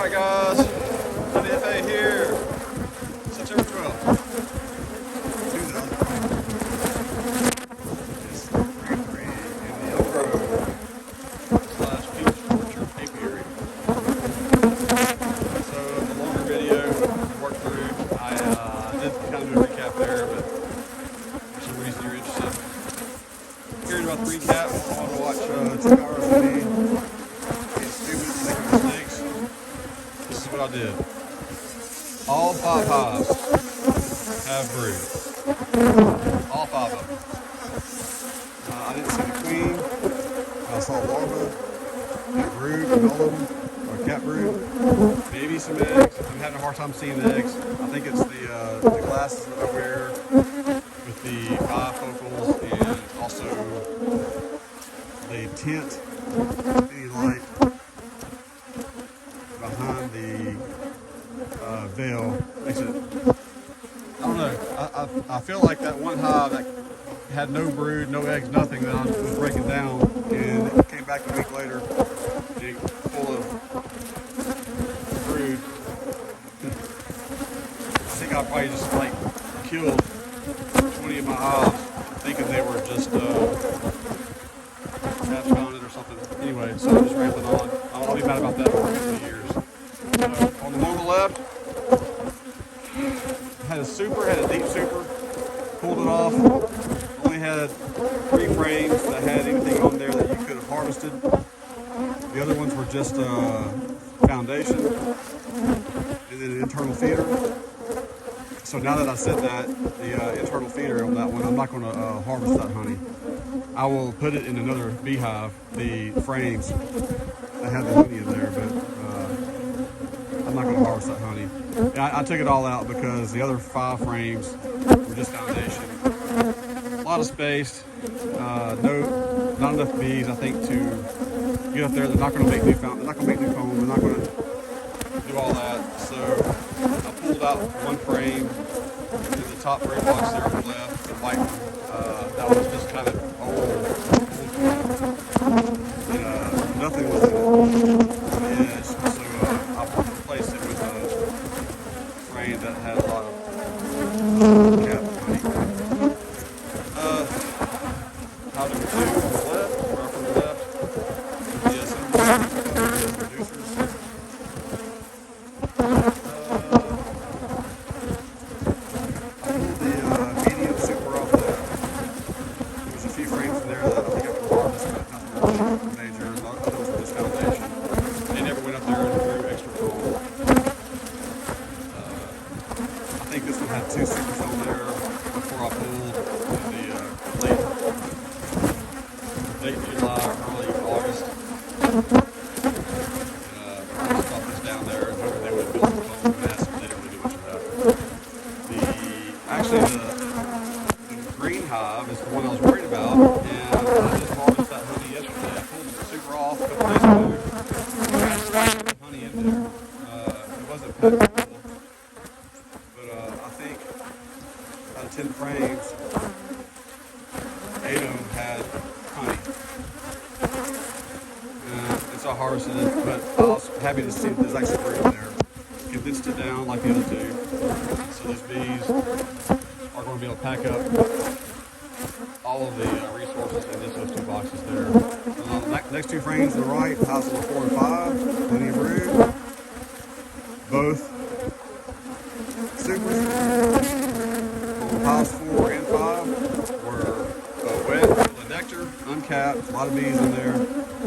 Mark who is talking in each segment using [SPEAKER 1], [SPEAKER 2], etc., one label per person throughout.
[SPEAKER 1] Alright guys, Jefe here, September 12th. It's green tree in the Elm Grove / Peach Orchard Apiary. So the longer video worked through, I did kind of do a recap there, but for some reason you're interested. Here's about the recap. I want to watch 2 hours of me being stupid, making mistakes. This is what I did. All 5 hives have brood. All 5 of them. I didn't see the queen. I saw larvae and brood in all of them, or cat brood. Maybe some eggs. I'm having a hard time seeing the eggs. I think it's the glasses that I wear with the bifocals and also the tint, any light behind the veil makes it, I don't know, I feel like that one hive that had no brood, no eggs, nothing, that I was breaking down, and it came back a week later full of brood. I think I probably just like killed 20 of my hives thinking they were just hatched on it or something. Anyway, so I'm just rambling on. I'll be mad about that for a couple of years. On the one on the left, had a deep super, pulled it off. Only had 3 frames that had anything on there that you could have harvested. The other ones were just foundation and then an internal feeder. So now that I said that, the internal feeder on that one, I'm not going to harvest that honey. I will put it in another beehive, the frames that have the honey in there, but I'm not going to harvest that honey. I took it all out because the other 5 frames were just foundation. A lot of space, not enough bees, I think, to get up there. They're not going to make new fountain, they're not going to make new comb, they're not going to do all that. So I pulled out 1 frame in the top brood box there on the left, the white one. That was just kind of old and nothing was in it on the edge. So I replaced it with a frame that had a lot of cat honey. How do we do from the left, right from the left? Yes, producers. Harvested it, but I was happy to see that there's actually brood in there. Condensed it down like the other 2. So those bees are going to be able to pack up all of the resources in just those 2 boxes there. The next 2 frames to the right, hives number 4 and 5, plenty of brood. Both supers. Hives 4 and 5 were wet, full of nectar, uncapped, a lot of bees in there. A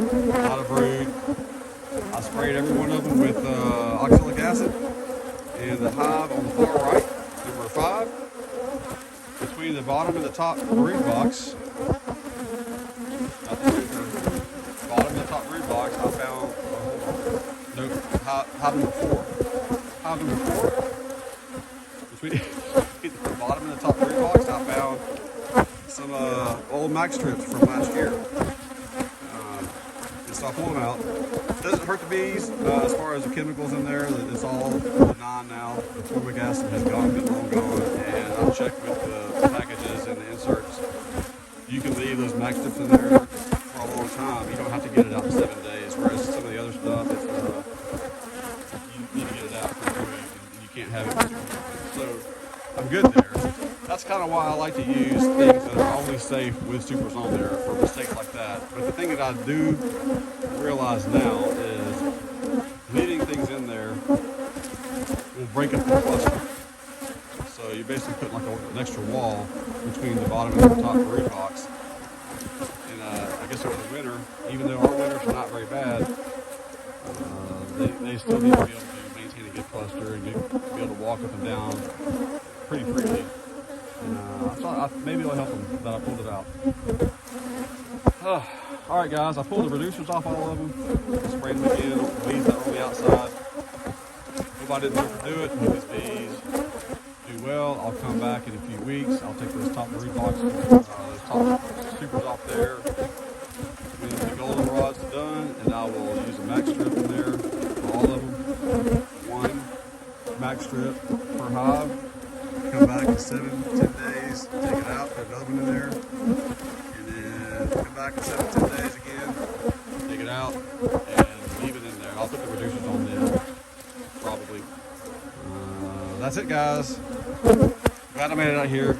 [SPEAKER 1] lot of brood. I sprayed every one of them with oxalic acid. And the hive on the far right, number 5, between the bottom and the top brood box, not the super, bottom and the top brood box, I found, hive number 4. Hive number 4, between the bottom and the top brood box, I found some old max strips from last year. So I pulled them out. It doesn't hurt the bees as far as the chemicals in there. It's all benign now. The formic acid has been long gone, and I've checked with the packages and the inserts. You can leave those max strips in there for a long time. You don't have to get it out in 7 days. Whereas some of the other stuff, it's, you good there. That's kind of why I like to use things that are only safe with supers on there for mistakes like that. But the thing that I do realize now is leaving things in there will break up the cluster. So you basically put like an extra wall between the bottom and the top brood box. And I guess over the winter, even though our winters are not very bad, they still need to be able to maintain a good cluster and be able to walk up and down pretty freely. And I thought maybe it'll help them that I pulled it out. All right, guys, I pulled the reducers off all of them. Sprayed them again, weeds that were on the outside. Hope I didn't overdo it. Hope these bees do well. I'll come back in a few weeks. I'll take those top brood boxes, those top supers off there. When the golden rod's done, and I will use a max strip in there for all of them. One max strip per hive. Come back in 7-10 days, take it out, put another one in there, and then come back in 7-10 days again, take it out, and leave it in there. I'll put the reducers on then, probably. That's it, guys. Glad I made it out here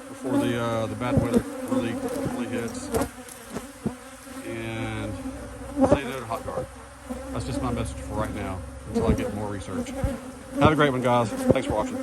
[SPEAKER 1] before the bad weather really hits. And say no to hot guard. That's just my message for right now until I get more research. Have a great one, guys. Thanks for watching.